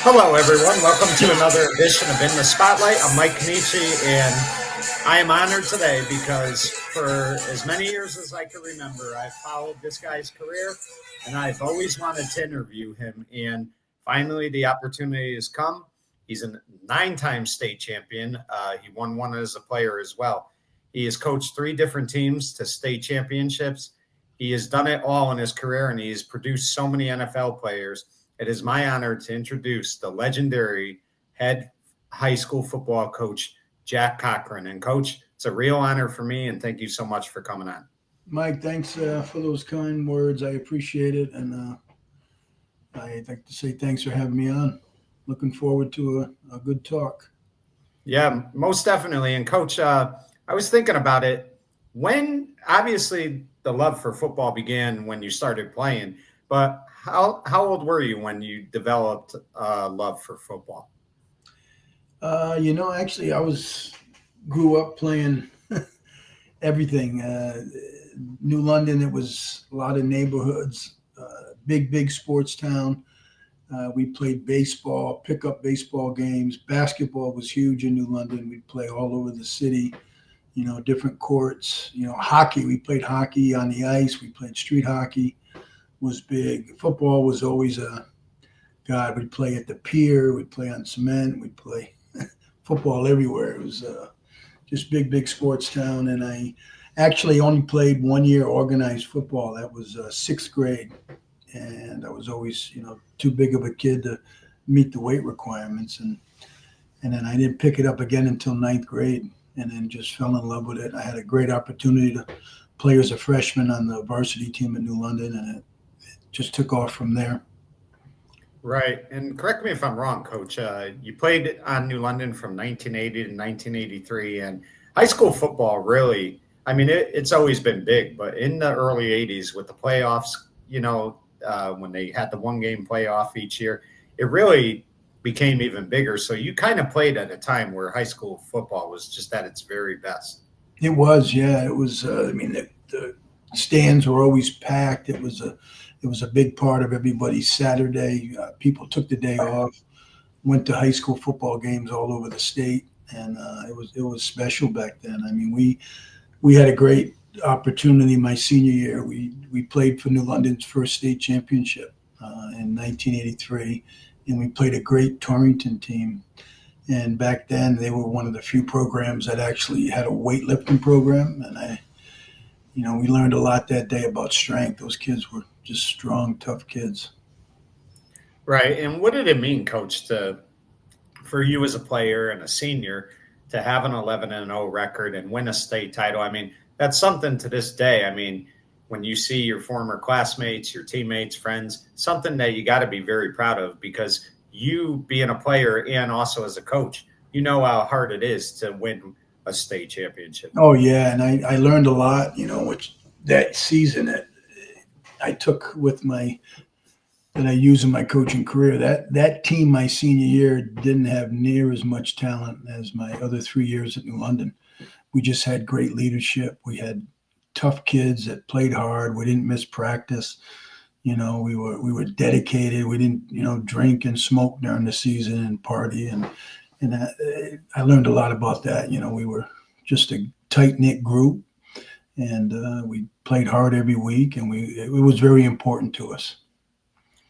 Hello, everyone. Welcome to another edition of In the Spotlight. I'm Mike Kenichi, and I am honored today because for as many years as I can remember, I've followed this guy's career, and I've always wanted to interview him. And finally, the opportunity has come. He's a 9-time state champion. He won one as a player as well. He has coached 3 different teams to state championships. He has done it all in his career, and he's produced so many NFL players. It is my honor to introduce the legendary head high school football coach, Jack Cochran. And Coach, it's a real honor for me, and thank you so much for coming on. Mike, thanks for those kind words. I appreciate it, and I'd like to say thanks for having me on. Looking forward to a good talk. Yeah, most definitely. And Coach, I was thinking about it. When, obviously, the love for football began when you started playing, but how old were you when you developed love for football? Actually, grew up playing everything. New London, it was a lot of neighborhoods, big sports town. We played baseball, pickup baseball games. Basketball was huge in New London. We'd play all over the city, different courts. Hockey, we played hockey on the ice. We played street hockey, was big. Football was always we'd play at the pier. We'd play on cement. We'd play football everywhere. It was just big sports town. And I actually only played 1 year organized football. That was 6th grade. And I was always, too big of a kid to meet the weight requirements. And then I didn't pick it up again until 9th grade, and then just fell in love with it. I had a great opportunity to play as a freshman on the varsity team at New London, and it just took off from there. Right. And correct me if I'm wrong, Coach. You played on New London from 1980 to 1983, and high school football really, I mean, it's always been big, but in the early 80s with the playoffs, when they had the 1-game playoff each year, it really became even bigger. So you kind of played at a time where high school football was just at its very best. It was, yeah. It was. The stands were always packed. It was a big part of everybody's Saturday. People took the day off, went to high school football games all over the state, and it was special back then. I mean, we had a great opportunity my senior year. We played for New London's first state championship in 1983, and we played a great Torrington team. And back then, they were one of the few programs that actually had a weightlifting program. And we learned a lot that day about strength. Those kids were just strong, tough kids. Right. And what did it mean, Coach, for you as a player and a senior to have an 11-0 record and win a state title? I mean, that's something to this day. I mean, when you see your former classmates, your teammates, friends, something that you got to be very proud of, because you being a player and also as a coach, you know how hard it is to win a state championship. Oh, yeah. And I learned a lot, which that season that I took that I use in my coaching career. That team my senior year didn't have near as much talent as my other 3 years at New London. We just had great leadership. We had tough kids that played hard. We didn't miss practice. We were dedicated. We didn't, drink and smoke during the season and party. And I learned a lot about that. We were just a tight-knit group, and we played hard every week, and it was very important to us.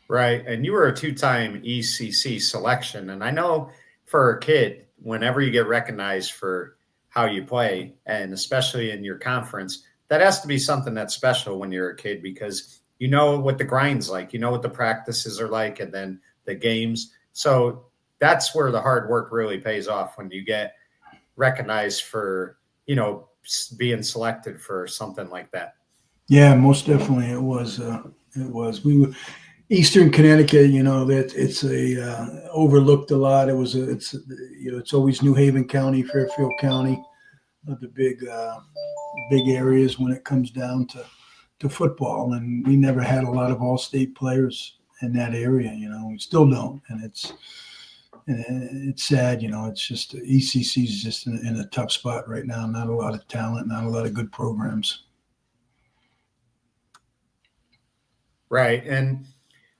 Right. And you were a 2-time ECC selection. And I know for a kid, whenever you get recognized for how you play, and especially in your conference, that has to be something that's special when you're a kid, because you know what the grind's like, you know what the practices are like, and then the games. So that's where the hard work really pays off, when you get recognized for, being selected for something like that. Yeah, most definitely. It was. We were Eastern Connecticut, that it's overlooked a lot. It's always New Haven County, Fairfield County, the big areas when it comes down to football. And we never had a lot of all-state players in that area. We still don't, and it's sad. It's just ECC is just in a tough spot right now. Not a lot of talent, not a lot of good programs. Right. And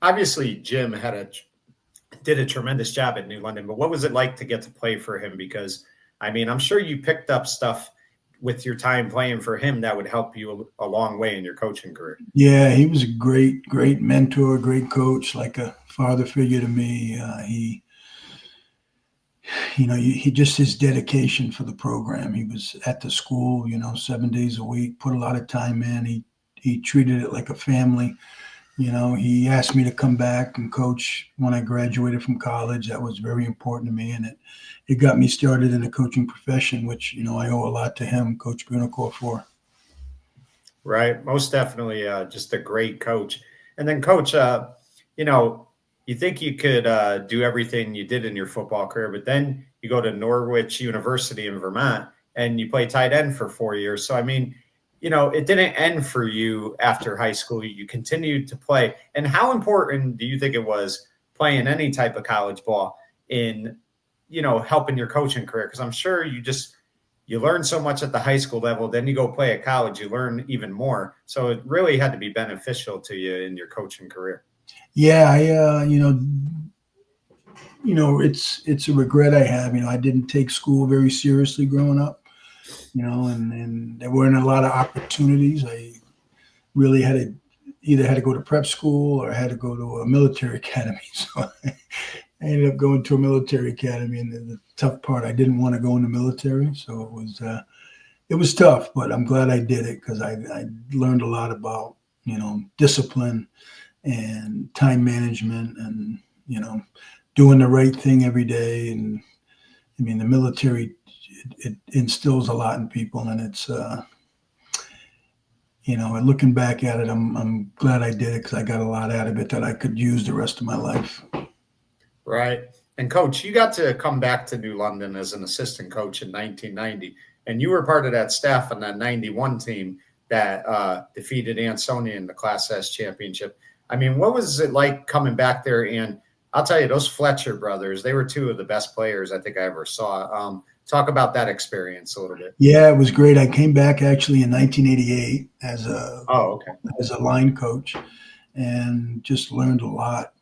obviously Jim had a did a tremendous job at New London. But what was it like to get to play for him? Because, I mean, I'm sure you picked up stuff with your time playing for him that would help you a long way in your coaching career. Yeah, he was a great, great mentor, great coach, like a father figure to me. He just his dedication for the program. He was at the school, 7 days a week, put a lot of time in. He treated it like a family. He asked me to come back and coach when I graduated from college. That was very important to me, and it got me started in the coaching profession, which I owe a lot to him, Coach Brunicore, for. Right, most definitely, just a great coach. And then, Coach, you think you could do everything you did in your football career, but then you go to Norwich University in Vermont and you play tight end for 4 years. So, I mean, it didn't end for you after high school. You continued to play. And how important do you think it was playing any type of college ball in, helping your coaching career? Because I'm sure you learn so much at the high school level, then you go play at college, you learn even more. So it really had to be beneficial to you in your coaching career. Yeah, it's a regret I have. I didn't take school very seriously growing up. And there weren't a lot of opportunities. I really had to go to prep school or I had to go to a military academy. So I ended up going to a military academy, and the tough part, I didn't want to go in the military. So it was tough, but I'm glad I did it because I learned a lot about, discipline and time management and, doing the right thing every day. And I mean, the military, it instills a lot in people, and it's looking back at it, I'm glad I did it because I got a lot out of it that I could use the rest of my life. Right. And Coach, you got to come back to New London as an assistant coach in 1990, and you were part of that staff on that 91 team that defeated Ansonia in the Class S championship. I mean, what was it like coming back there? And I'll tell you, those Fletcher brothers, they were two of the best players I think I ever saw. Talk about that experience a little bit. Yeah, it was great. I came back actually in 1988 as a line coach, and just learned a lot.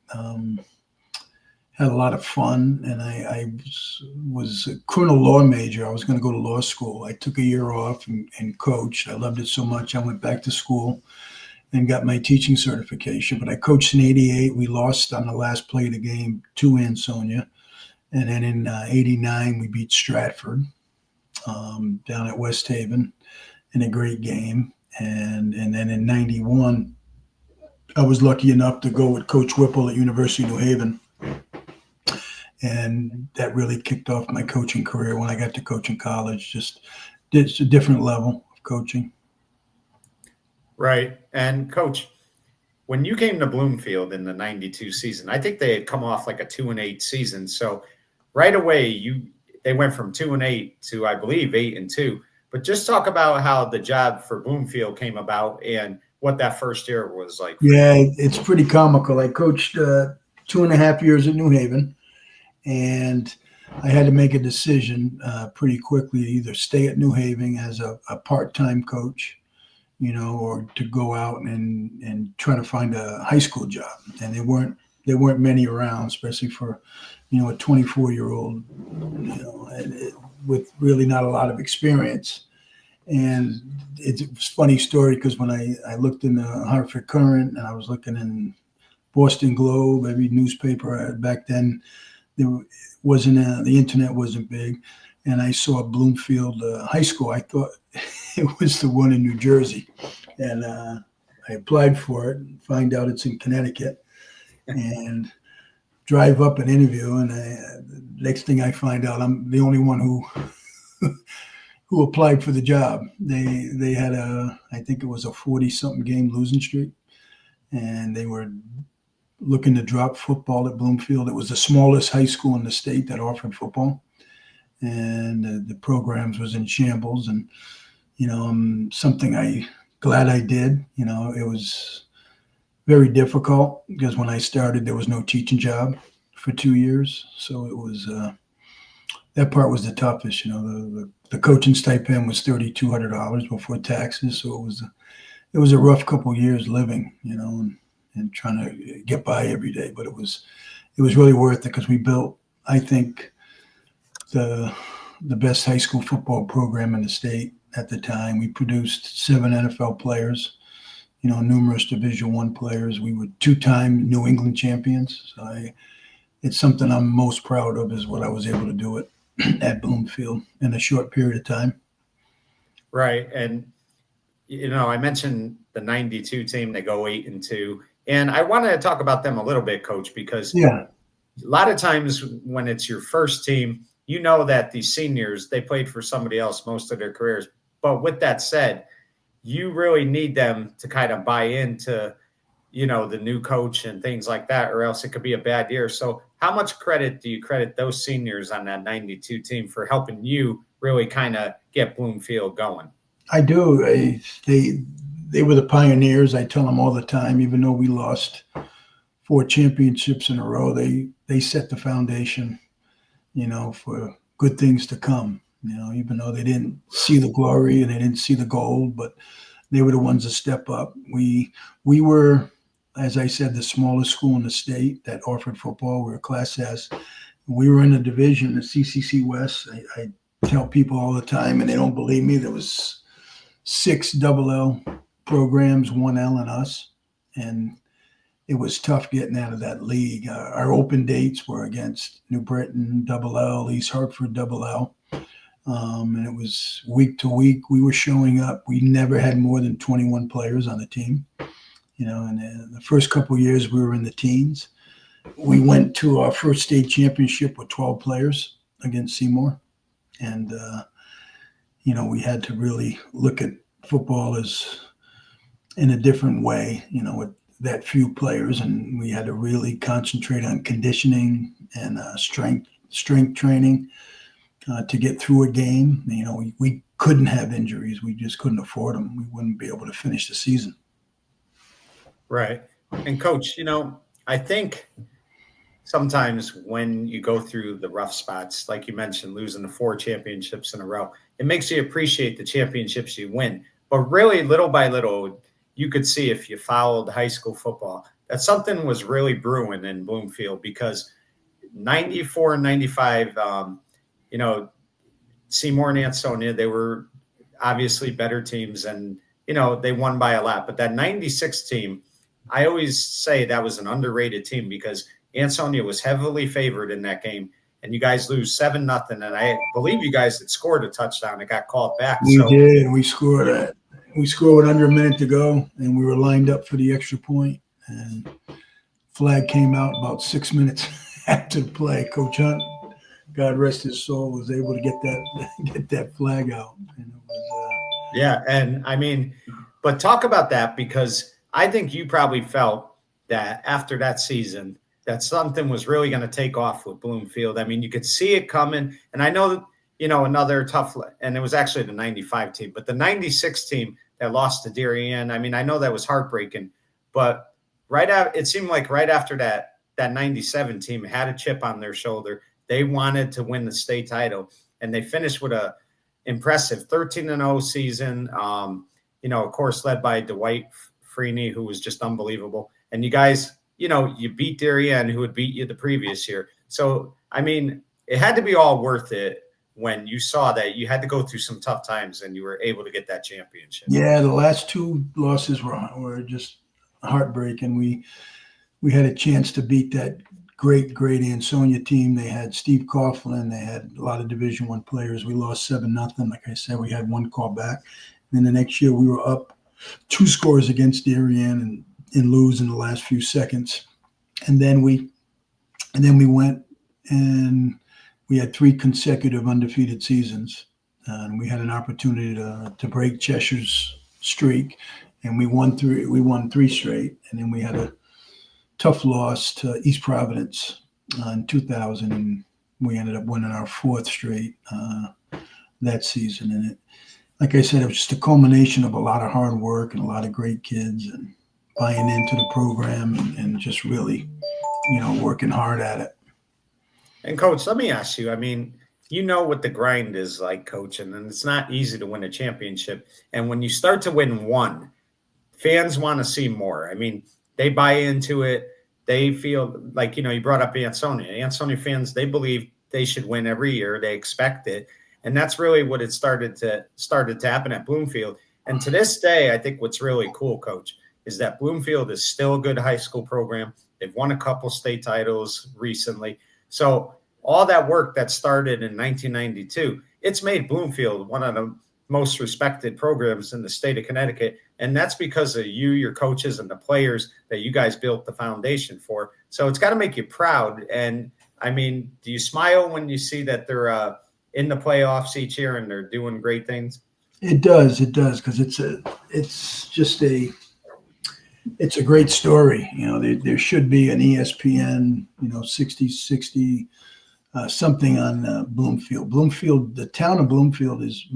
Had a lot of fun, and I was a criminal law major. I was going to go to law school. I took a year off and coached. I loved it so much. I went back to school and got my teaching certification. But I coached in 88. We lost on the last play of the game to Ansonia. And then in 89, we beat Stratford down at West Haven in a great game. And then in 91, I was lucky enough to go with Coach Whipple at University of New Haven. And that really kicked off my coaching career when I got to coach in college. It's a different level of coaching. Right. And Coach, when you came to Bloomfield in the 92 season, I think they had come off like a 2-8 season. So right away, they went from 2-8 to, I believe, 8-2. But just talk about how the job for Bloomfield came about and what that first year was like. Yeah, it's pretty comical. I coached 2.5 years at New Haven, and I had to make a decision pretty quickly to either stay at New Haven as a part-time coach, or to go out and try to find a high school job. And there weren't many around, especially for, a 24-year-old, with really not a lot of experience. And it's a funny story because when I looked in the Hartford Courant and I was looking in Boston Globe, every newspaper back then, the internet wasn't big. And I saw Bloomfield High School. I thought it was the one in New Jersey. And I applied for it and find out it's in Connecticut. And drive up and interview. And next thing I find out, I'm the only one who applied for the job. They had I think it was a 40-something game losing streak. And they were looking to drop football at Bloomfield. It was the smallest high school in the state that offered football. And the programs was in shambles, and something I glad I did. It was very difficult because when I started, there was no teaching job for 2 years, so it was that part was the toughest. The coaching stipend was $3,200 before taxes, so it was a rough couple of years living, and trying to get by every day. But it was it was really worth it because we built, I think, the best high school football program in the state at the time. We produced 7 NFL players, numerous Division I players. We were 2-time New England champions. So it's something I'm most proud of, is what I was able to do at Bloomfield in a short period of time. Right. And, I mentioned the 92 team, they go 8-2. And I wanted to talk about them a little bit, Coach, because a lot of times when it's your first team, that these seniors, they played for somebody else most of their careers. But with that said, you really need them to kind of buy into, the new coach and things like that, or else it could be a bad year. So how much credit do you credit those seniors on that 92 team for helping you really kind of get Bloomfield going? I do. They were the pioneers. I tell them all the time, even though we lost 4 championships in a row, they set the foundation, for good things to come, even though they didn't see the glory and they didn't see the gold, but they were the ones to step up. We were, as I said, the smallest school in the state that offered football. We were Class S. We were in a division, the CCC West. I tell people all the time, and they don't believe me, there was 6 double L programs, 1 L and us. And it was tough getting out of that league. Our open dates were against New Britain, double L, East Hartford, double L. And it was week to week. We were showing up. We never had more than 21 players on the team. And the first couple of years we were in the teens. We went to our first state championship with 12 players against Seymour. And, we had to really look at football as in a different way, with that few players. And we had to really concentrate on conditioning and strength training to get through a game. We couldn't have injuries. We just couldn't afford them. We wouldn't be able to finish the season. Right. And Coach, I think sometimes when you go through the rough spots, like you mentioned, losing the 4 championships in a row, it makes you appreciate the championships you win. But really, little by little, you could see, if you followed high school football, that something was really brewing in Bloomfield, because 94 and 95, Seymour and Ansonia, they were obviously better teams, and, they won by a lot. But that 96 team, I always say that was an underrated team, because Ansonia was heavily favored in that game, and you guys lose 7-0. And I believe you guys had scored a touchdown. It got called back. We did. We scored it. We scored with under a minute to go, and we were lined up for the extra point. And flag came out about 6 minutes after the play. Coach Hunt, God rest his soul, was able to get that flag out. And it was, and I mean, but talk about that, because I think you probably felt that after that season that something was really going to take off with Bloomfield. I mean, you could see it coming. And I know that, another tough, and it was actually the 95 team, but the 96 team that lost to Darien, I mean, I know that was heartbreaking, but it seemed like right after that 97 team had a chip on their shoulder. They wanted to win the state title, and they finished with a impressive 13-0 season. Of course, led by Dwight Freeney, who was just unbelievable. And you guys, you beat Darien, who had beat you the previous year. So, I mean, it had to be all worth it when you saw that you had to go through some tough times and you were able to get that championship. Yeah, the last 2 losses were just heartbreaking. We had a chance to beat that great Ansonia team. They had Steve Coughlin. They had a lot of Division I players. We lost 7-0. Like I said, we had 1 call back. And then the next year we were up 2 scores against Darien and lose in the last few seconds. And then we went and we had 3 consecutive undefeated seasons. And we had an opportunity to break Cheshire's streak, and we won 3 straight. And then we had a tough loss to East Providence in 2000, and we ended up winning our 4th straight that season. And like I said, it was just a culmination of a lot of hard work and a lot of great kids and buying into the program and just really, working hard at it. And Coach, let me ask you, I mean, what the grind is like, coaching, and it's not easy to win a championship. And when you start to win 1, fans want to see more. I mean, they buy into it. they feel like, you brought up Ansonia. Ansonia fans, they believe they should win every year. They expect it. And that's really what it started to happen at Bloomfield. And to this day, I think what's really cool, Coach, is that Bloomfield is still a good high school program. They've won a couple state titles recently. So all that work that started in 1992, it's made Bloomfield one of the most respected programs in the state of Connecticut. And that's because of you, your coaches, and the players that you guys built the foundation for. So it's got to make you proud. And I mean, do you smile when you see that they're in the playoffs each year and they're doing great things? It does, because it's a great story. There should be an ESPN, 60 something on Bloomfield. Bloomfield, the town of Bloomfield is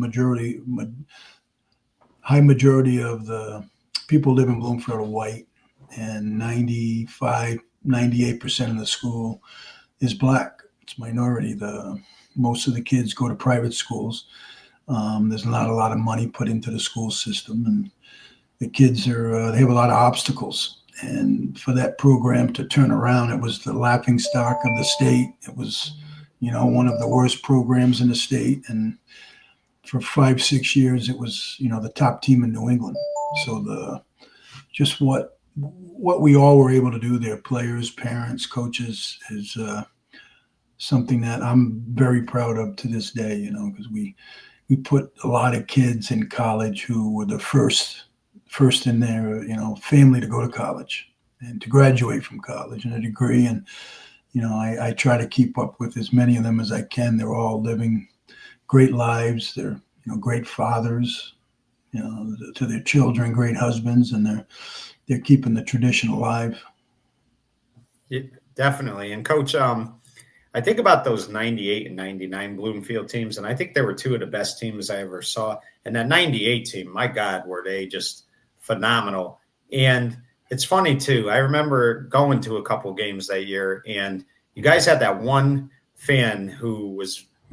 high majority of the people live in Bloomfield are white, and 98% of the school is black. It's minority. Most of the kids go to private schools. There's not a lot of money put into the school system, and the kids they have a lot of obstacles. And for that program to turn around, it was the laughing stock of the state. It was, one of the worst programs in the state. And for 5-6 years, it was, the top team in New England. So just what we all were able to do there, players, parents, coaches, is something that I'm very proud of to this day, because we put a lot of kids in college who were the first in their, family to go to college and to graduate from college and a degree. And, I try to keep up with as many of them as I can. They're all living great lives. They're, great fathers, to their children, great husbands, and they're keeping the tradition alive. Yeah, definitely. And Coach, I think about those 98 and 99 Bloomfield teams, and I think they were two of the best teams I ever saw. And that 98 team, my God, were they just phenomenal. And it's funny, too. I remember going to a couple games that year, and you guys had that one fan who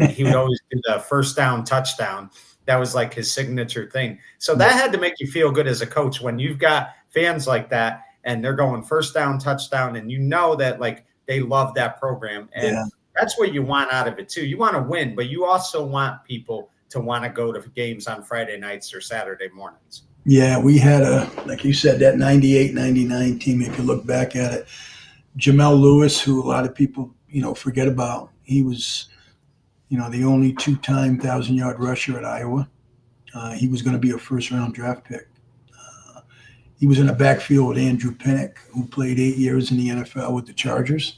he would always do the first down touchdown. That was like his signature thing. So that had to make you feel good as a coach when you've got fans like that and they're going first down touchdown, and that like they love that program. And that's what you want out of it, too. You want to win, but you also want people to want to go to games on Friday nights or Saturday mornings. Yeah, we had like you said, that 98, 99 team, if you look back at it, Jamel Lewis, who a lot of people, forget about. He was, the only 2-time 1,000-yard rusher at Iowa. He was going to be a first-round draft pick. He was in the backfield with Andrew Pinnock, who played 8 years in the NFL with the Chargers.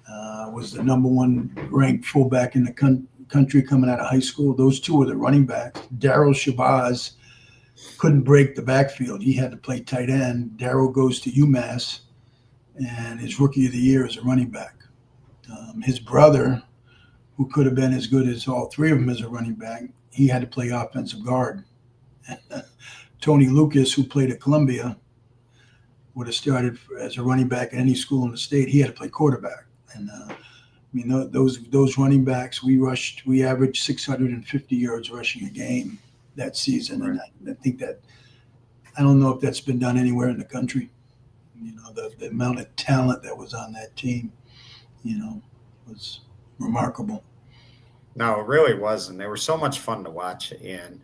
Was the number one ranked fullback in the country coming out of high school. Those two were the running backs. Darryl Shabazz couldn't break the backfield. He had to play tight end. Darryl goes to UMass, and his rookie of the year is a running back. His brother, who could have been as good as all three of them as a running back, he had to play offensive guard. Tony Lucas, who played at Columbia, would have started as a running back at any school in the state. He had to play quarterback. And those running backs, we averaged 650 yards rushing a game that season. Right. And I think I don't know if that's been done anywhere in the country. The amount of talent that was on that team, was remarkable. No, it really was. And they were so much fun to watch, and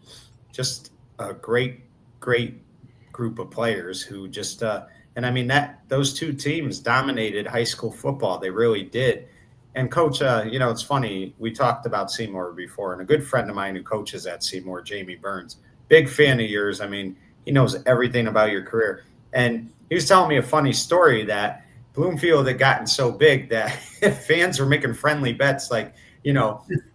just a great group of players who just, and I mean, those two teams dominated high school football. They really did. And Coach, it's funny. We talked about Seymour before, and a good friend of mine who coaches at Seymour, Jamie Burns, big fan of yours. I mean, he knows everything about your career. And he was telling me a funny story that Bloomfield had gotten so big that fans were making friendly bets, like,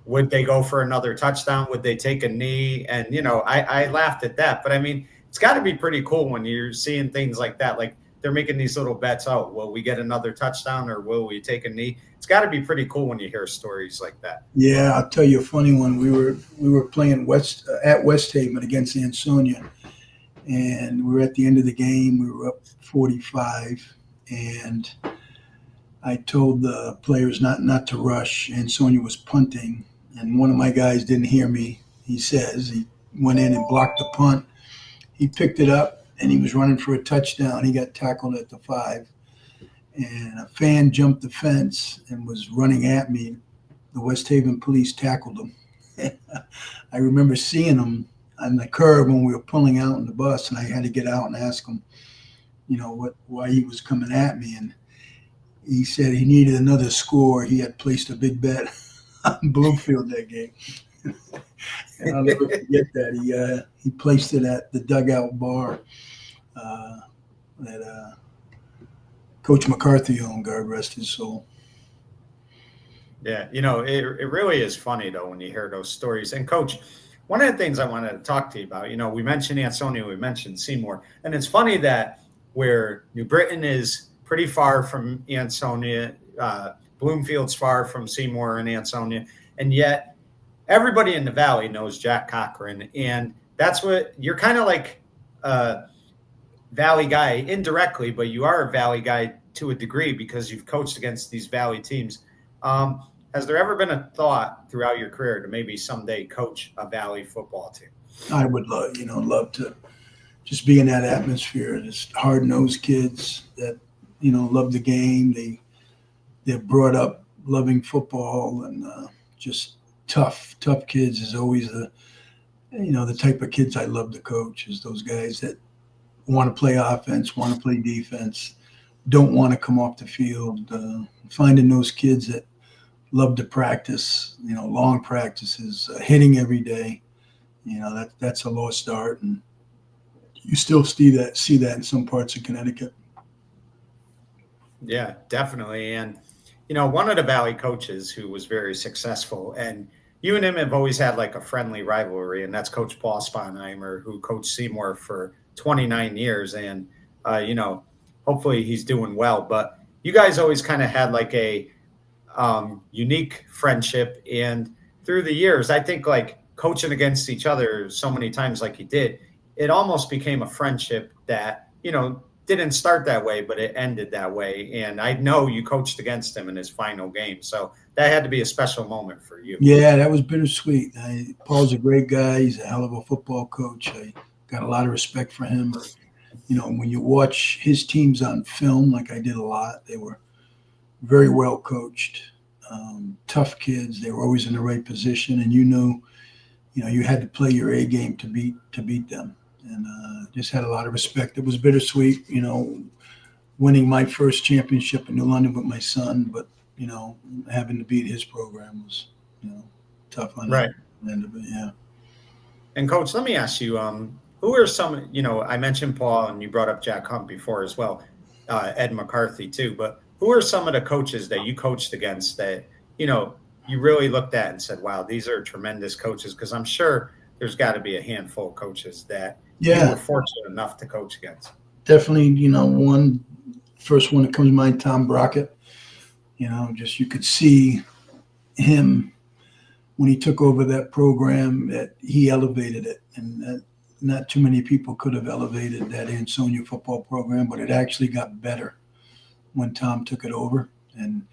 would they go for another touchdown? Would they take a knee? And, I laughed at that. But, I mean, it's got to be pretty cool when you're seeing things like that. Like, they're making these little bets. Oh, will we get another touchdown or will we take a knee? It's got to be pretty cool when you hear stories like that. Yeah, I'll tell you a funny one. We were playing at West Haven against Ansonia, and we were at the end of the game. We were up 45, and I told the players not to rush. Ansonia was punting, and one of my guys didn't hear me. He went in and blocked the punt. He picked it up, and he was running for a touchdown. He got tackled at the 5. and a fan jumped the fence and was running at me. The West Haven police tackled him. I remember seeing him on the curb when we were pulling out in the bus, and I had to get out and ask him, why he was coming at me. And he said he needed another score. He had placed a big bet on Bloomfield that game. And I'll never forget that. He placed it at the dugout bar that Coach McCarthy owned, God rest his soul. Yeah, it really is funny, though, when you hear those stories. And, Coach, one of the things I wanted to talk to you about, we mentioned Ansonia, we mentioned Seymour. And it's funny that where New Britain is pretty far from Ansonia, Bloomfield's far from Seymour and Ansonia, and yet everybody in the Valley knows Jack Cochran. And that's what you're kind of like a Valley guy indirectly, but you are a Valley guy to a degree because you've coached against these Valley teams. Has there ever been a thought throughout your career to maybe someday coach a Valley football team? I would love to just be in that atmosphere. Just hard-nosed kids that, love the game. They're brought up loving football, and just tough kids is always the type of kids I love to coach, is those guys that want to play offense, want to play defense, don't want to come off the field. Finding those kids that love to practice, long practices, hitting every day, that's a lost art, and you still see that in some parts of Connecticut. Yeah, definitely. And, one of the Valley coaches who was very successful, and you and him have always had like a friendly rivalry, and that's Coach Paul Sponheimer, who coached Seymour for 29 years. And, hopefully he's doing well. But you guys always kind of had like a unique friendship. And through the years, I think like coaching against each other so many times like you did, it almost became a friendship that, didn't start that way, but it ended that way. And I know you coached against him in his final game. So that had to be a special moment for you. Yeah, that was bittersweet. Paul's a great guy. He's a hell of a football coach. I got a lot of respect for him. When you watch his teams on film, like I did a lot, they were very well coached, tough kids. They were always in the right position, and you had to play your A game to beat them. And just had a lot of respect. It was bittersweet, winning my first championship in New London with my son, but having to beat his program was tough on the end of it. Yeah. And Coach, let me ask you, who are some? I mentioned Paul, and you brought up Jack Hunt before as well, Ed McCarthy too. But who are some of the coaches that you coached against that you really looked at and said, "Wow, these are tremendous coaches"? Because I'm sure there's got to be a handful of coaches that you were fortunate enough to coach against. Definitely, first one that comes to mind, Tom Brockett. Just you could see him when he took over that program, that he elevated it, and that not too many people could have elevated that Ansonia football program, but it actually got better when Tom took it over. And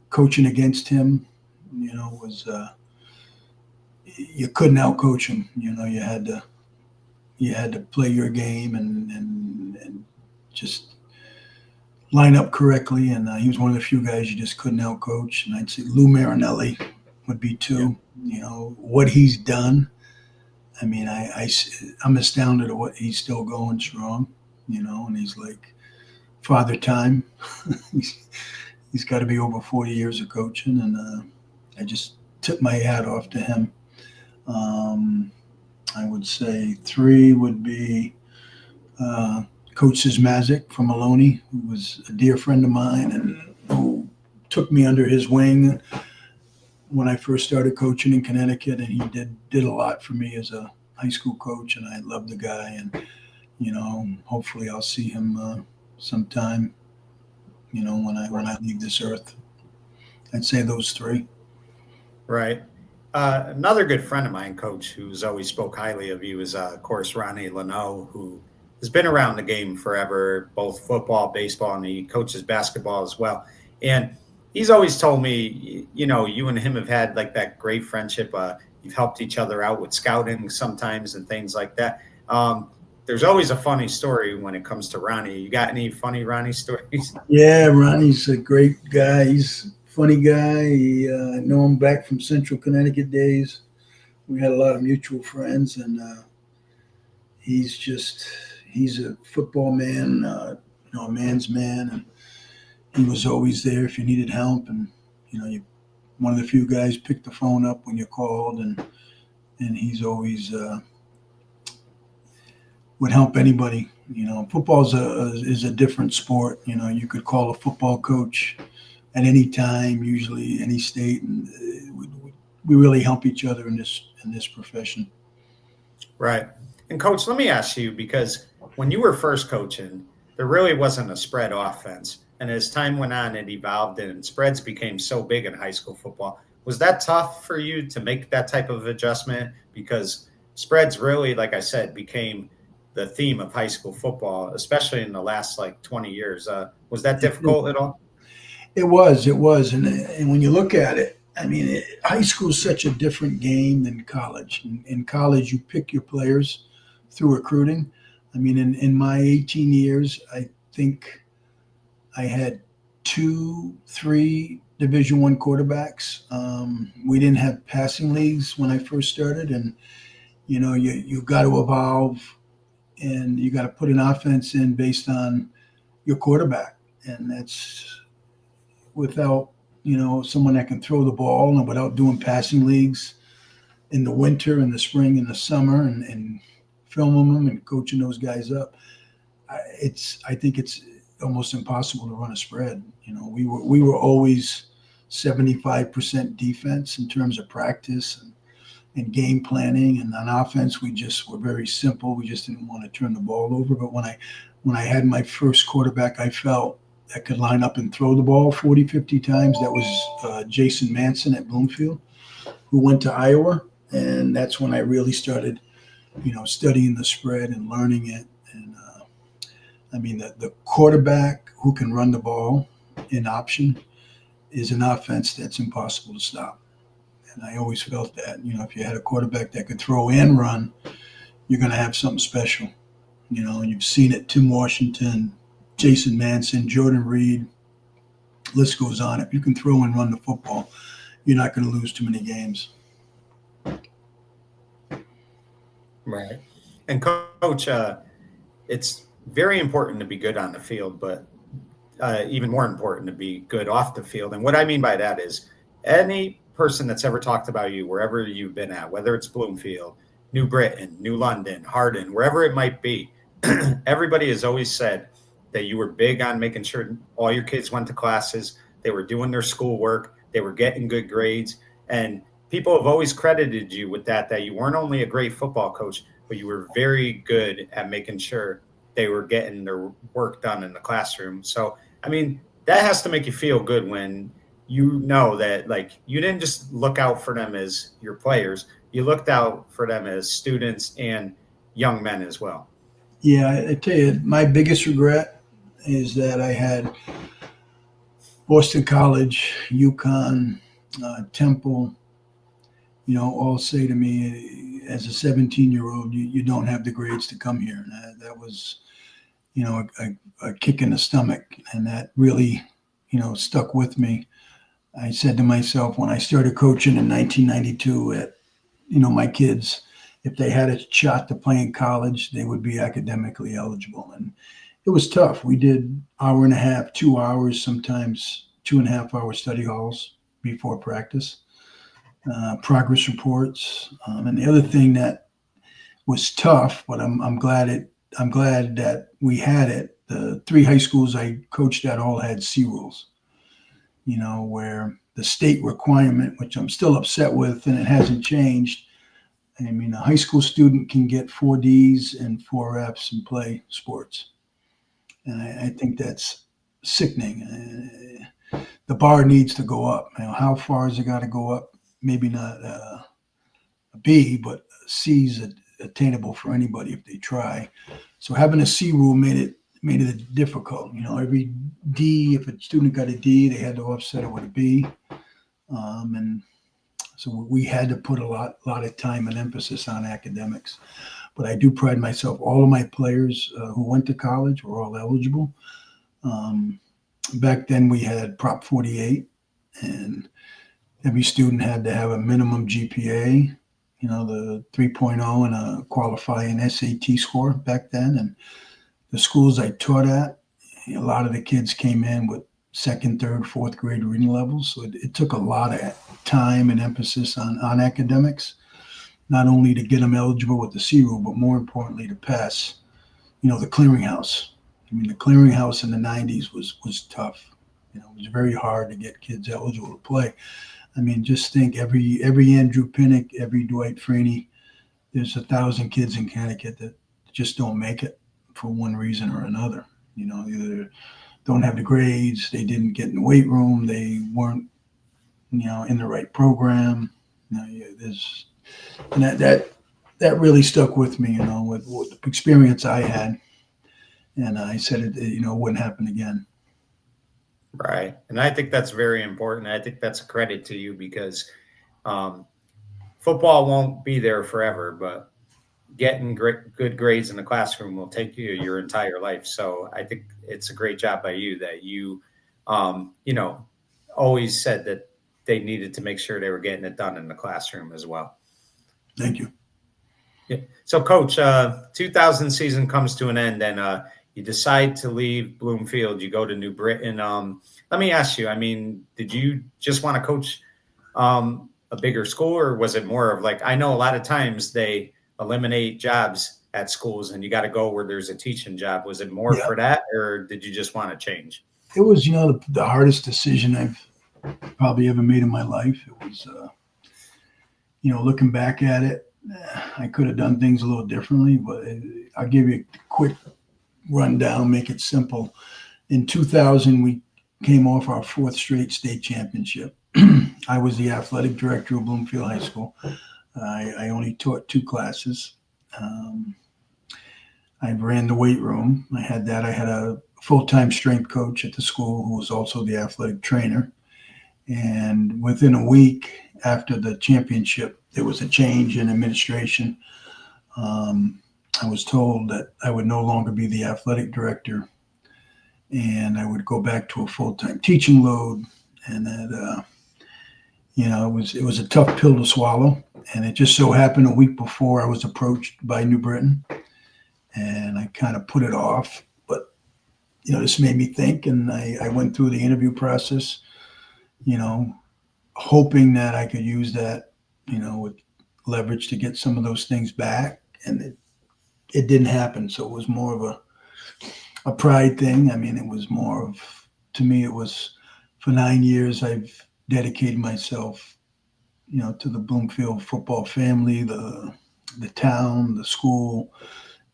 coaching against him, was you couldn't outcoach him. You had to play your game and just line up correctly. And he was one of the few guys you just couldn't outcoach. And I'd say Lou Marinelli would be two. What he's done. I mean, I'm astounded at what he's still going strong, and he's like father time. he's got to be over 40 years of coaching, and I just tip my hat off to him. I would say three would be Coach Sismazik from Maloney, who was a dear friend of mine and who took me under his wing when I first started coaching in Connecticut, and he did a lot for me as a high school coach, and I love the guy, and hopefully I'll see him sometime, when I leave this earth. I'd say those three. Right. Another good friend of mine, Coach, who's always spoke highly of you is, of course, Ronnie Leno, who has been around the game forever, both football, baseball, and he coaches basketball as well. And he's always told me, you and him have had like that great friendship. You've helped each other out with scouting sometimes and things like that. there's always a funny story when it comes to Ronnie. You got any funny Ronnie stories? Yeah, Ronnie's a great guy. He's a funny guy. I know him back from Central Connecticut days. We had a lot of mutual friends, and he's just he's a football man, a man's man, and he was always there if you needed help. And you one of the few guys picked the phone up when you called, and he's always would help anybody. Football is a different sport. You could call a football coach at any time, usually any state, and we really help each other in this profession. Right. And coach, let me ask you, because when you were first coaching, there really wasn't a spread offense. And as time went on, it evolved and spreads became so big in high school football. Was that tough for you to make that type of adjustment? Because spreads really, like I said, became the theme of high school football, especially in the last 20 years. Was that difficult at all? It was. And when you look at it, I mean, high school is such a different game than college. In college, you pick your players through recruiting. I mean, in my 18 years, I think I had 2, 3 Division I quarterbacks. We didn't have passing leagues when I first started, and you got to evolve, and you got to put an offense in based on your quarterback, and that's without someone that can throw the ball, and without doing passing leagues in the winter and the spring and the summer, and filming them and coaching those guys up. I think it's almost impossible to run a spread. We were always 75% defense in terms of practice and game planning, and on offense we just were very simple. We just didn't want to turn the ball over. But when I had my first quarterback, I felt that could line up and throw the ball 40, 50 times. That was Jason Manson at Bloomfield, who went to Iowa, and that's when I really started studying the spread and learning it. And I mean, the quarterback who can run the ball in option is an offense that's impossible to stop. And I always felt that, if you had a quarterback that could throw and run, you're going to have something special. You've seen it, Tim Washington, Jason Manson, Jordan Reed, list goes on. If you can throw and run the football, you're not going to lose too many games. Right. And coach, it's very important to be good on the field, but even more important to be good off the field. And what I mean by that is any person that's ever talked about you, wherever you've been at, whether it's Bloomfield, New Britain, New London, Hardin, wherever it might be, everybody has always said that you were big on making sure all your kids went to classes, they were doing their schoolwork, they were getting good grades. And people have always credited you with that you weren't only a great football coach, but you were very good at making sure they were getting their work done in the classroom. So, I mean, that has to make you feel good when you know that, you didn't just look out for them as your players, you looked out for them as students and young men as well. Yeah, I tell you, my biggest regret is that I had Boston College, UConn, Temple, all say to me as a 17-year-old, you don't have the grades to come here. And that was, a kick in the stomach. And that really, stuck with me. I said to myself when I started coaching in 1992 at, my kids, if they had a shot to play in college, they would be academically eligible. And it was tough. We did hour and a half, 2 hours, sometimes 2.5 hour study halls before practice, progress reports. And the other thing that was tough, but I'm glad that we had it. The 3 high schools I coached at all had C rules, where the state requirement, which I'm still upset with, and it hasn't changed. I mean, a high school student can get 4 Ds and 4 Fs and play sports. And I think that's sickening. The bar needs to go up. How far has it got to go up? Maybe not a B, but a C is attainable for anybody if they try. So having a C rule made it difficult. Every D, if a student got a D, they had to offset it with a B. And so we had to put a lot of time and emphasis on academics. but I do pride myself. All of my players who went to college were all eligible. Back then we had Prop 48, and every student had to have a minimum GPA, the 3.0 and a qualifying SAT score back then. And the schools I taught at, a lot of the kids came in with second, third, fourth grade reading levels. So it took a lot of time and emphasis on academics, not only to get them eligible with the C rule, but more importantly to pass, the clearinghouse. I mean, the clearinghouse in the 90s was tough. It was very hard to get kids eligible to play. I mean, just think every Andrew Pinnock, every Dwight Freeney, there's 1,000 kids in Connecticut that just don't make it for one reason or another. Either don't have the grades, they didn't get in the weight room, they weren't, in the right program. There's and that really stuck with me, with the experience I had. And I said it wouldn't happen again. Right. And I think that's very important. I think that's a credit to you because football won't be there forever, but getting good grades in the classroom will take you your entire life. So I think it's a great job by you that you, always said that they needed to make sure they were getting it done in the classroom as well. Thank you. Yeah. So, Coach, 2000 season comes to an end, and you decide to leave Bloomfield. You go to New Britain. Let me ask you, I mean, did you just want to coach a bigger school, or was it more of like, I know a lot of times they eliminate jobs at schools and you got to go where there's a teaching job. Was it more for that, or did you just want to change? It was, the hardest decision I've probably ever made in my life. It was, looking back at it, I could have done things a little differently, but I'll give you a quick rundown, make it simple. In 2000, we came off our fourth straight state championship. I was the athletic director of Bloomfield High School. I only taught 2 classes. I ran the weight room. I had a full-time strength coach at the school who was also the athletic trainer. And within a week after the championship, there was a change in administration. I was told that I would no longer be the athletic director and I would go back to a full-time teaching load. And that, it was a tough pill to swallow. And it just so happened a week before I was approached by New Britain, and I kind of put it off. But, this made me think, and I went through the interview process, hoping that I could use that, with leverage to get some of those things back. And it didn't happen. So it was more of a pride thing. I mean, it was more of, to me, it was for 9 years, I've dedicated myself, to the Bloomfield football family, the town, the school.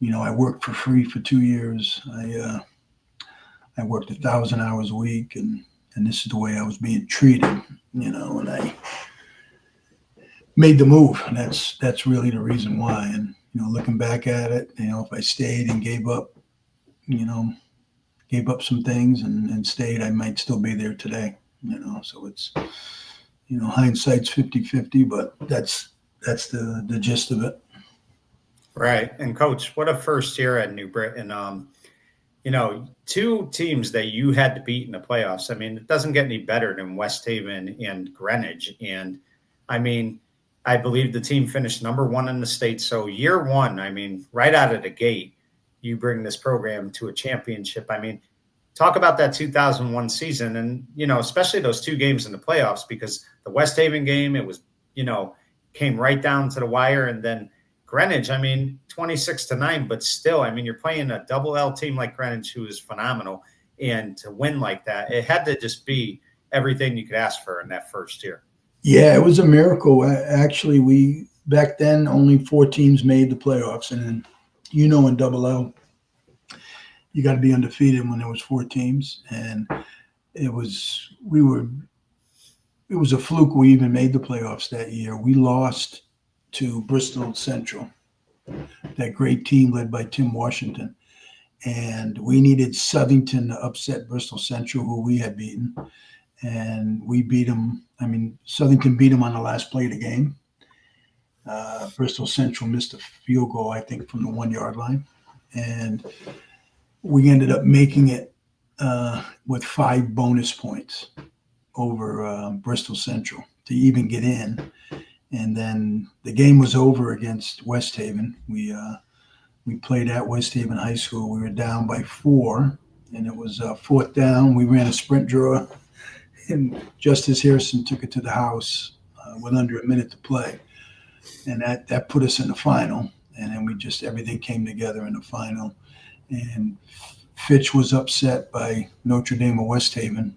I worked for free for 2 years. I worked 1,000 hours a week, and this is the way I was being treated, and I made the move. And that's really the reason why. And, looking back at it, if I stayed and gave up some things and stayed, I might still be there today, so it's, hindsight's 50-50, but that's the gist of it. Right. And Coach, what a first year at New Britain. 2 teams that you had to beat in the playoffs. I mean, it doesn't get any better than West Haven and Greenwich. And I mean, I believe the team finished number 1 in the state. So year 1, I mean, right out of the gate, you bring this program to a championship. I mean, talk about that 2001 season and, especially those 2 games in the playoffs, because the West Haven game, it was, came right down to the wire. And then Greenwich, I mean, 26-9, but still, I mean, you're playing a double L team like Greenwich, who is phenomenal. And to win like that, it had to just be everything you could ask for in that first year. Yeah, it was a miracle. Actually, back then, only 4 teams made the playoffs. And in double L, you got to be undefeated when there was 4 teams. And it was a fluke we even made the playoffs that year. We lost to Bristol Central, that great team led by Tim Washington. And we needed Southington to upset Bristol Central, who we had beaten. And we beat them. I mean, Southington beat them on the last play of the game. Bristol Central missed a field goal, I think, from the 1 yard line. And we ended up making it with 5 bonus points over Bristol Central to even get in. And then the game was over against West Haven. We played at West Haven High School. We were down by 4, and it was 4th down. We ran a sprint draw, and Justice Harrison took it to the house with under a minute to play. And that put us in the final. And then everything came together in the final. And Fitch was upset by Notre Dame of West Haven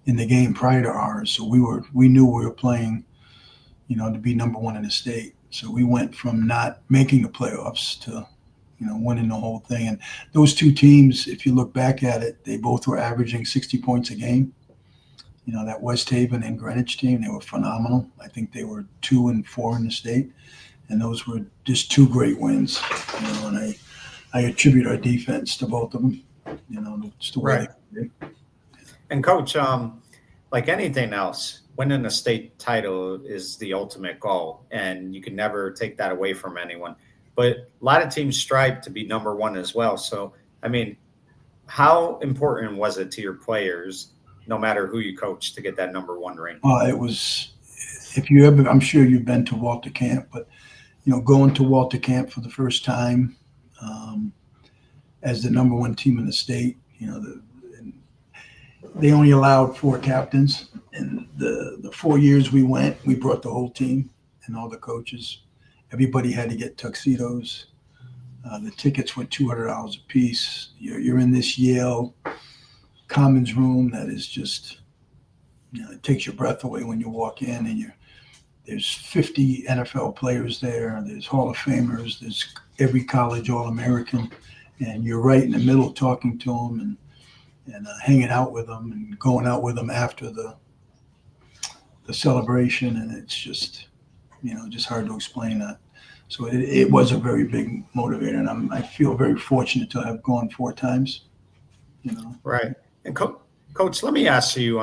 in the game prior to ours. So we knew we were playing, to be number 1 in the state. So we went from not making the playoffs to, winning the whole thing. And those 2 teams, if you look back at it, they both were averaging 60 points a game. That West Haven and Greenwich team, they were phenomenal. I think they were 2 and 4 in the state. And those were just 2 great wins. And I attribute our defense to both of them. Just the way they did. And Coach, like anything else, winning a state title is the ultimate goal, and you can never take that away from anyone. But a lot of teams strive to be number 1 as well. So, I mean, how important was it to your players, no matter who you coach, to get that number 1 ring? It was, I'm sure you've been to Walter Camp, but, going to Walter Camp for the first time as the number 1 team in the state, they only allowed 4 captains. And the 4 years we went, we brought the whole team and all the coaches. Everybody had to get tuxedos. The tickets were $200 a piece. You're in this Yale Commons room that is just, it takes your breath away when you walk in, and there's 50 NFL players there. There's Hall of Famers. There's every college All-American, and you're right in the middle talking to them and hanging out with them and going out with them after the celebration. And it's just, just hard to explain that. So it was a very big motivator, and I feel very fortunate to have gone 4 times. Right. And Coach, let me ask you.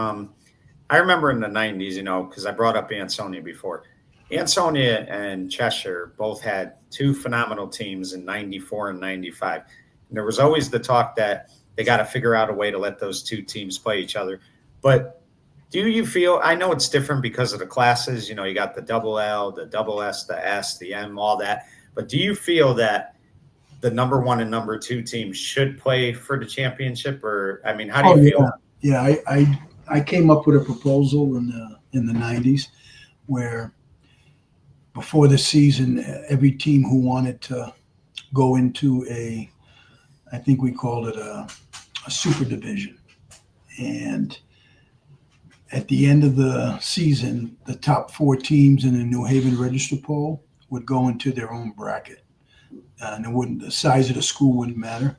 I remember in the 90s, because I brought up Ansonia before. Ansonia and Cheshire both had 2 phenomenal teams in 94 and 95. And there was always the talk that they got to figure out a way to let those 2 teams play each other. But do you feel, I know it's different because of the classes, you got the double L, the double S, the S, the M, all that. But do you feel that the number 1 and number 2 teams should play for the championship? Or, I mean, how do you feel? Yeah, I came up with a proposal in the 90s where before the season, every team who wanted to go into I think we called it a super division. And at the end of the season, the top 4 teams in the New Haven Register poll would go into their own bracket. And the size of the school wouldn't matter.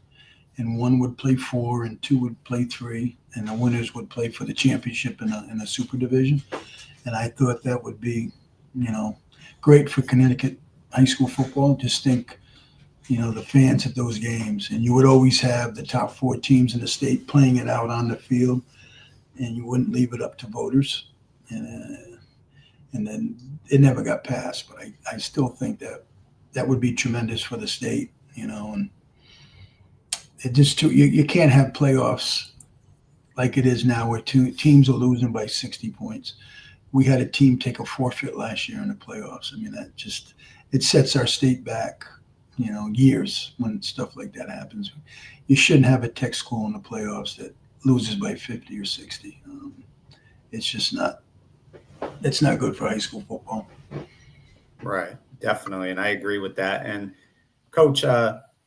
And 1 would play 4 and 2 would play 3. And the winners would play for the championship in the super division. And I thought that would be, great for Connecticut high school football. Just think, the fans at those games. And you would always have the top 4 teams in the state playing it out on the field. And you wouldn't leave it up to voters. And then it never got passed. But I still think that would be tremendous for the state, and it just you can't have playoffs like it is now where 2 teams are losing by 60 points. We had a team take a forfeit last year in the playoffs. I mean, it sets our state back, years when stuff like that happens. You shouldn't have a tech school in the playoffs that loses by 50 or 60. It's just it's not good for high school football. Right. Definitely. And I agree with that. And Coach,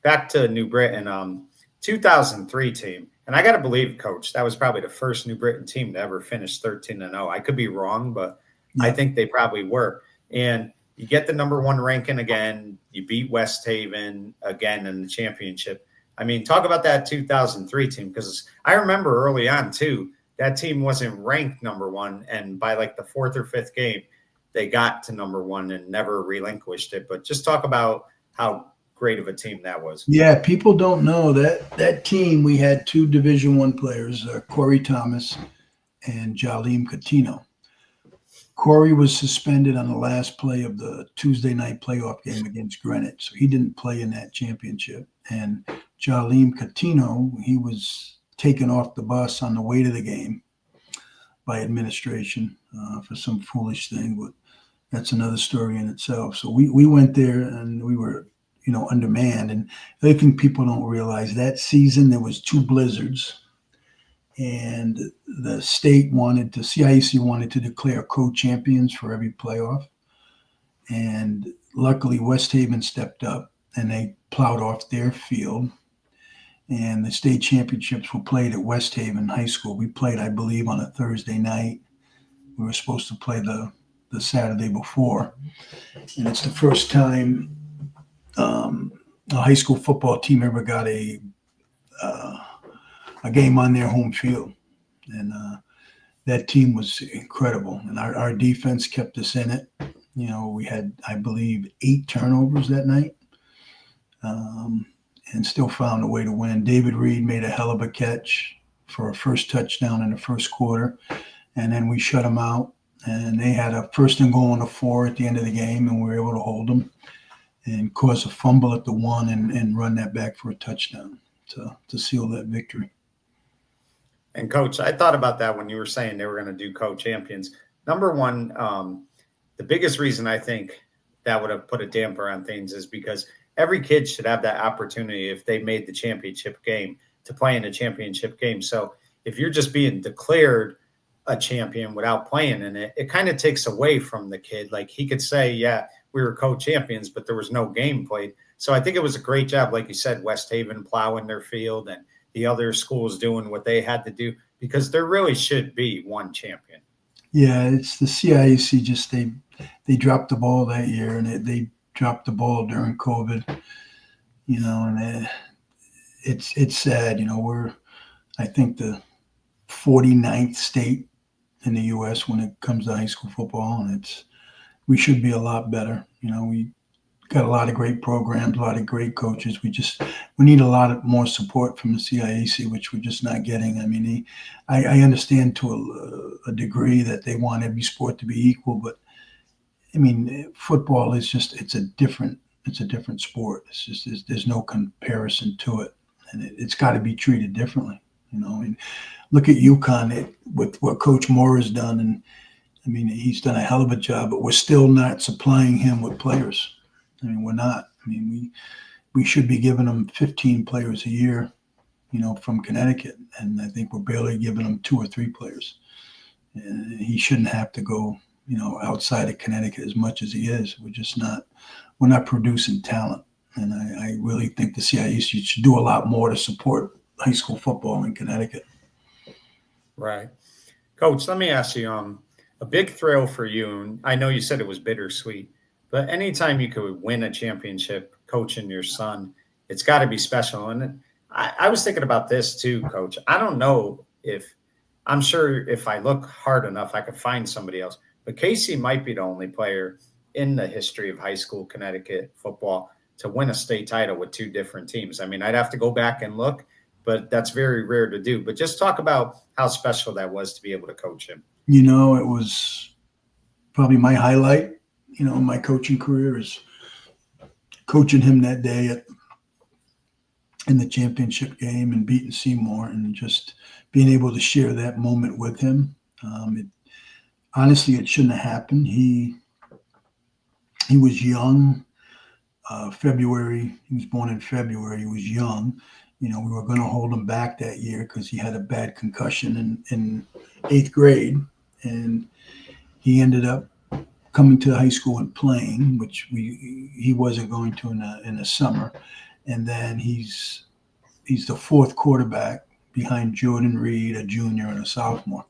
back to New Britain, 2003 team. And I got to believe, Coach, that was probably the first New Britain team to ever finish 13-0. I could be wrong, but I think they probably were. And you get the number 1 ranking again. You beat West Haven again in the championship. I mean, talk about that 2003 team, because I remember early on, too, that team wasn't ranked number 1. And by like the 4th or 5th game, they got to number 1 and never relinquished it. But just talk about how great of a team that was. Yeah, people don't know that team. We had 2 Division I players, Corey Thomas and Jalim Coutinho. Corey was suspended on the last play of the Tuesday night playoff game against Greenwich, so he didn't play in that championship. And Jalim Catino, he was taken off the bus on the way to the game by administration for some foolish thing, but that's another story in itself. So we went there and we were, undermanned. And I think people don't realize that season there was 2 blizzards, and the CIAC wanted to declare co-champions for every playoff. And luckily West Haven stepped up and they plowed off their field. And the state championships were played at West Haven High School. We played, I believe, on a Thursday night. We were supposed to play the Saturday before. And it's the first time a high school football team ever got a game on their home field. And that team was incredible. And our defense kept us in it. We had, I believe, 8 turnovers that night. And still found a way to win. David Reed made a hell of a catch for a first touchdown in the first quarter. And then we shut them out. And they had a 1st and goal on the 4 at the end of the game, and we were able to hold them and cause a fumble at the 1 and run that back for a touchdown to seal that victory. And Coach, I thought about that when you were saying they were going to do co-champions. Number one, the biggest reason I think that would have put a damper on things is because every kid should have that opportunity if they made the championship game to play in a championship game. So if you're just being declared a champion without playing in it, it kind of takes away from the kid. Like he could say, yeah, we were co-champions, but there was no game played. So I think it was a great job. Like you said, West Haven plowing their field and the other schools doing what they had to do, because there really should be one champion. Yeah, it's the CIAC. Just they dropped the ball that year, and they dropped the ball during COVID. And it's sad. We're, I think, the 49th state in the U.S. when it comes to high school football, and we should be a lot better. We got a lot of great programs, a lot of great coaches. We need a lot more support from the CIAC, which we're just not getting. I mean, I understand to a degree that they want every sport to be equal, but I mean, football is just, it's a different sport. It's just, there's no comparison to it, and it's got to be treated differently. And look at UConn with what Coach Moore has done. And I mean, he's done a hell of a job, but we're still not supplying him with players. I mean, we're not. I mean, we should be giving them 15 players a year, from Connecticut. And I think we're barely giving them 2 or 3 players. And he shouldn't have to go, outside of Connecticut as much as he is. We're not producing talent. And I really think the CIAC should do a lot more to support high school football in Connecticut. Right. Coach, let me ask you, a big thrill for you, and I know you said it was bittersweet, but anytime you could win a championship coaching your son, it's got to be special. And I was thinking about this too, Coach. I don't know I'm sure if I look hard enough, I could find somebody else, but Casey might be the only player in the history of high school Connecticut football to win a state title with 2 different teams. I mean, I'd have to go back and look, but that's very rare to do. But just talk about how special that was to be able to coach him. It was probably my highlight, in my coaching career, is coaching him that day in the championship game and beating Seymour, and just being able to share that moment with him. Honestly, it shouldn't have happened. He was young. February, he was born in February. He was young. We were going to hold him back that year because he had a bad concussion in 8th grade. And he ended up coming to high school and playing, which he wasn't going to in the summer. And then he's the 4th quarterback behind Jordan Reed, a junior and a sophomore.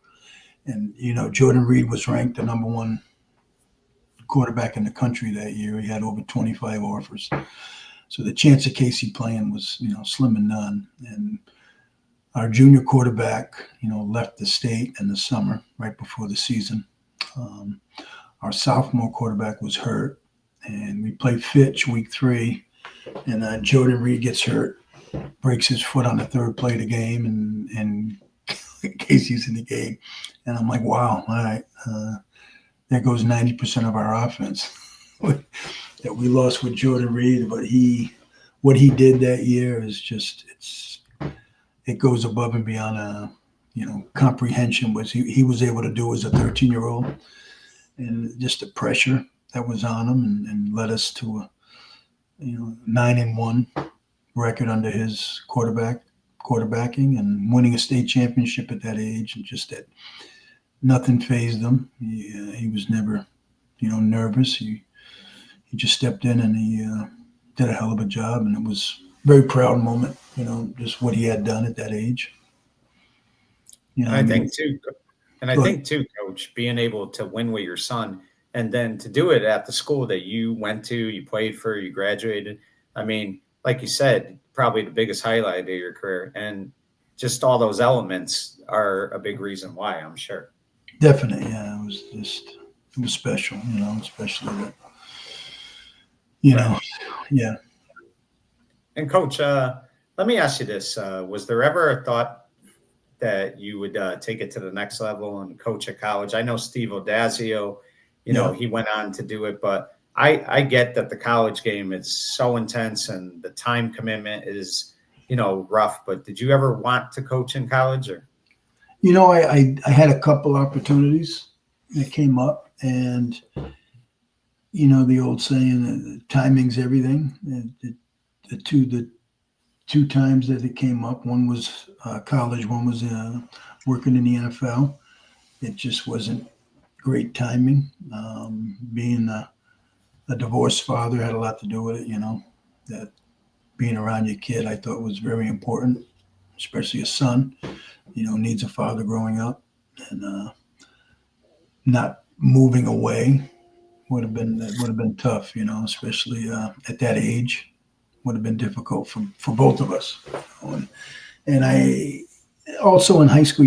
And, Jordan Reed was ranked the number 1 quarterback in the country that year. He had over 25 offers. So the chance of Casey playing was, slim and none. And our junior quarterback, left the state in the summer, right before the season. Our sophomore quarterback was hurt, and we played Fitch week 3, and Jordan Reed gets hurt, breaks his foot on the 3rd play of the game, and Casey's in the game. And I'm like, wow, all right. there goes 90% of our offense that we lost with Jordan Reed. But what he did that year is just it goes above and beyond comprehension. Was he was able to do as a 13-year-old, and just the pressure that was on him, and led us to a 9-1 record under his quarterbacking, and winning a state championship at that age, and just that nothing fazed him. He was never nervous. He just stepped in, and he did a hell of a job, and it was a very proud moment, just what he had done at that age. I think too, Coach, being able to win with your son, and then to do it at the school that you went to, you played for, you graduated. I mean, like you said, probably the biggest highlight of your career, and just all those elements are a big reason why, I'm sure. Definitely, yeah. It was special, especially that, yeah. And Coach, let me ask you this: was there ever a thought that you would take it to the next level and coach at college? I know Steve Odazio, he went on to do it, but I get that the college game is so intense and the time commitment is, rough. But did you ever want to coach in college? Or? I had a couple opportunities that came up, and the old saying, timing's everything. The two times that it came up, one was college, one was working in the NFL. It just wasn't great timing. Being a divorced father had a lot to do with it. That being around your kid, I thought, was very important, especially a son. Needs a father growing up, and not moving away would have been tough. Especially at that age, would have been difficult for both of us. And I also, in high school,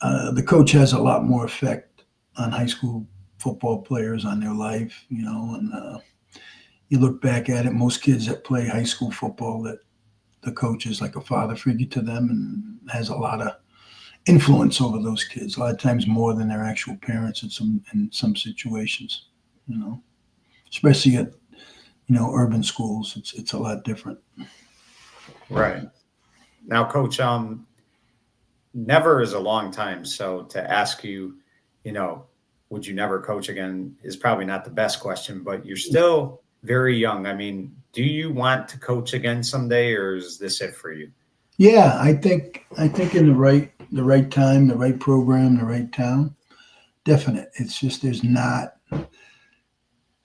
the coach has a lot more effect on high school football players, on their life. And you look back at it, most kids that play high school football, that the coach is like a father figure to them and has a lot of influence over those kids, a lot of times more than their actual parents in some situations, especially at, urban schools. It's a lot different. Right. Now, Coach, never is a long time. So to ask you, would you never coach again is probably not the best question, but you're still very young. I mean, do you want to coach again someday, or is this it for you? Yeah, I think in the right time, the right program, the right town, definite. It's just there's not a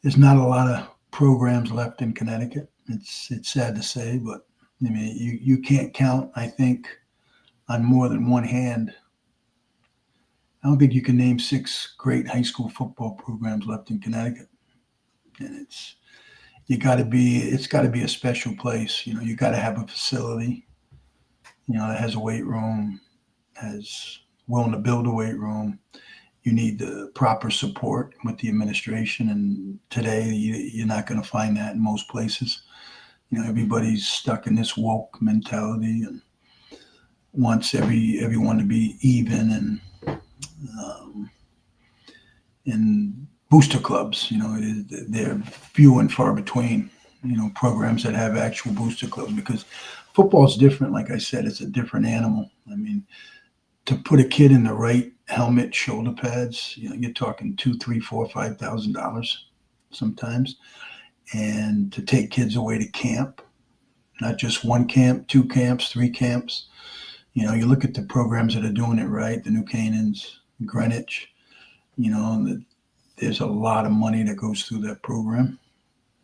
lot of programs left in Connecticut. It's sad to say, but I mean, you can't count, I think, on more than one hand. I don't think you can name 6 great high school football programs left in Connecticut. And it's got to be a special place. You got to have a facility, that has a weight room, has willing to build a weight room. You need the proper support with the administration. And today you're not going to find that in most places. Everybody's stuck in this woke mentality and wants everyone to be even, and booster clubs, they're few and far between, programs that have actual booster clubs, because football is different. Like I said, it's a different animal. I mean, to put a kid in the right helmet, shoulder pads, you're talking $2,000, $3,000, $4,000, $5,000 sometimes. And to take kids away to camp, not just one camp, 2 camps, 3 camps. You look at the programs that are doing it right, the New Canaans, Greenwich, there's a lot of money that goes through that program,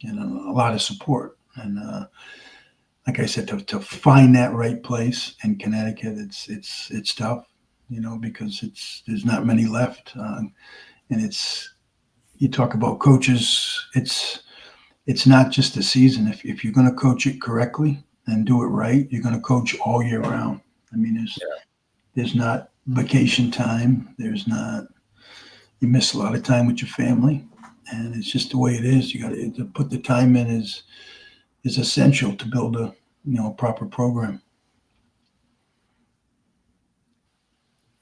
and a lot of support. And like I said, to find that right place in Connecticut, it's tough, because there's not many left. And you talk about coaches, it's not just a season. If you're going to coach it correctly and do it right, you're going to coach all year round. I mean, there's not vacation time. You miss a lot of time with your family, and it's just the way it is. You got to put the time in is essential to build a proper program.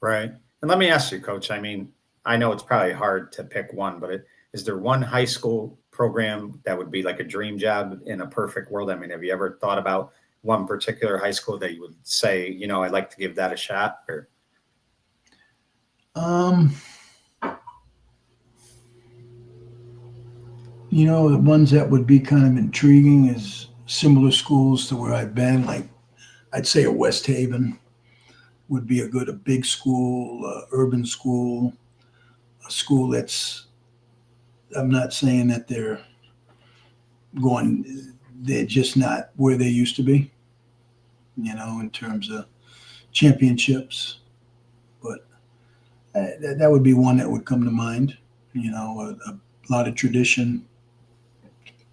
Right. And let me ask you, Coach, I mean, I know it's probably hard to pick one, but is there one high school program that would be like a dream job in a perfect world? I mean, have you ever thought about one particular high school that you would say, I'd like to give that a shot? Or Um, the ones that would be kind of intriguing is similar schools to where I've been. Like I'd say a West Haven would be a big school, urban school, a school that's. I'm not saying that they're just not where they used to be. In terms of championships, but that would be one that would come to mind. A lot of tradition,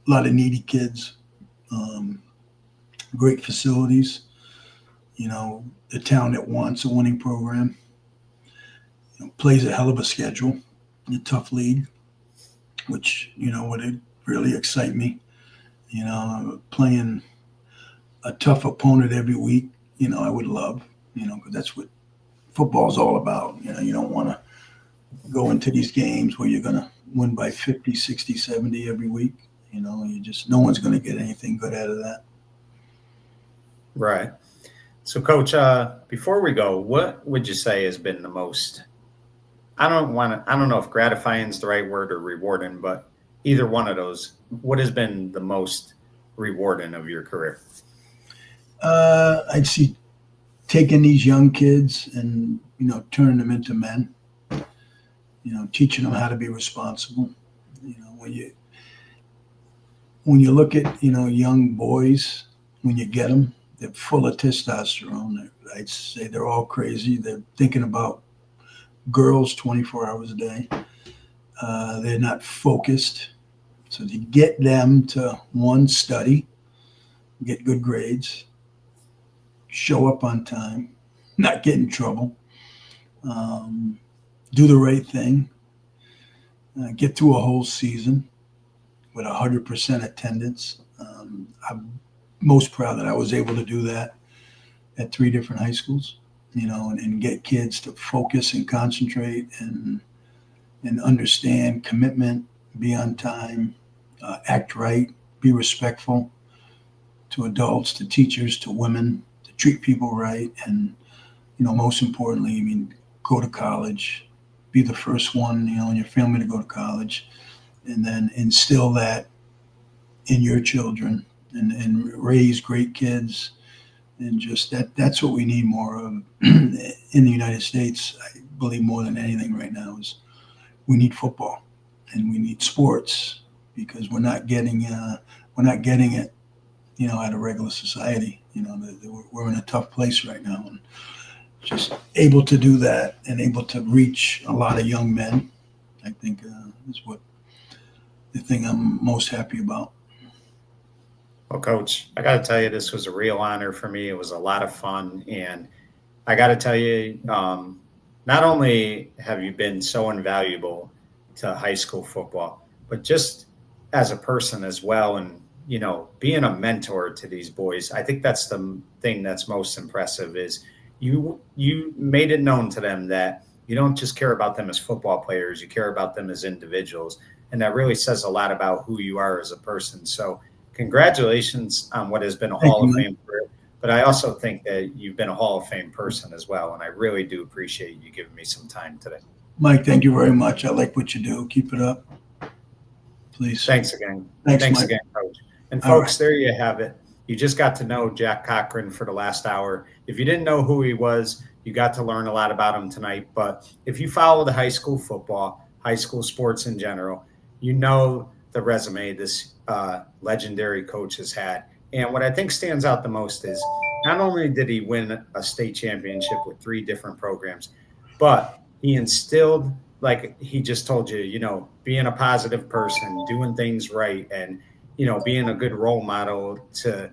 a lot of needy kids, um, great facilities. The town that wants a winning program, plays a hell of a schedule, a tough league, which would really excite me. Playing a tough opponent every week. I would love. Because that's what football's all about. You don't want to go into these games where you're going to win by 50, 60, 70 every week. No one's going to get anything good out of that. right. So, Coach, before we go, what would you say has been the most? I don't know if gratifying is the right word or rewarding, but either one of those. What has been the most rewarding of your career? I'd see taking these young kids and turning them into men. Teaching them how to be responsible. When you look at young boys, when you get them, they're full of testosterone. I'd say they're all crazy. They're thinking about girls 24 hours a day. They're not focused. So to get them to, one, study, get good grades, show up on time, not get in trouble, do the right thing, get through a whole season with 100% attendance. I'm most proud that I was able to do that at 3 different high schools, and get kids to focus and concentrate and understand commitment, be on time, act right, be respectful to adults, to teachers, to women, to treat people right, and most importantly, go to college, be the first one, in your family to go to college, and then instill that in your children and raise great kids. And just that's what we need more of in the United States. I believe more than anything right now is we need football and we need sports because we're not getting it, out of regular society. We're in a tough place right now, and just able to do that and able to reach a lot of young men, I think is what the thing I'm most happy about. Well, Coach, I got to tell you, this was a real honor for me. It was a lot of fun. And I got to tell you, not only have you been so invaluable to high school football, but just as a person as well. And, being a mentor to these boys, I think that's the thing that's most impressive is you made it known to them that you don't just care about them as football players, you care about them as individuals. And that really says a lot about who you are as a person. So congratulations on what has been a Thank Hall you, of Mike. Fame career. But I also think that you've been a Hall of Fame person as well. And I really do appreciate you giving me some time today. Mike, thank you very much. I like what you do. Keep it up, please. Thanks again. Thanks, Thanks Mike. again, Coach. And All folks, right. there you have it. You just got to know Jack Cochran for the last hour. If you didn't know who he was, you got to learn a lot about him tonight. But if you follow the high school football, high school sports in general, you know the resume this legendary coach has had. And what I think stands out the most is not only did he win a state championship with 3 different programs, but he instilled, like he just told you, being a positive person, doing things right, and being a good role model to,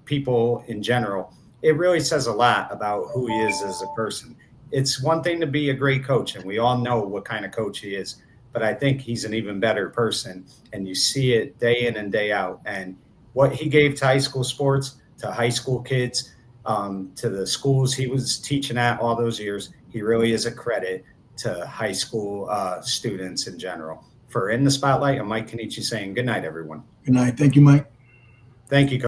people in general. It really says a lot about who he is as a person. It's one thing to be a great coach, and we all know what kind of coach he is, but I think he's an even better person, and you see it day in and day out. And what he gave to high school sports, to high school kids, to the schools he was teaching at all those years, he really is a credit to high school students in general. For In the Spotlight, I'm Mike Kenichi saying good night, everyone. Good night. Thank you, Mike. Thank you, Coach.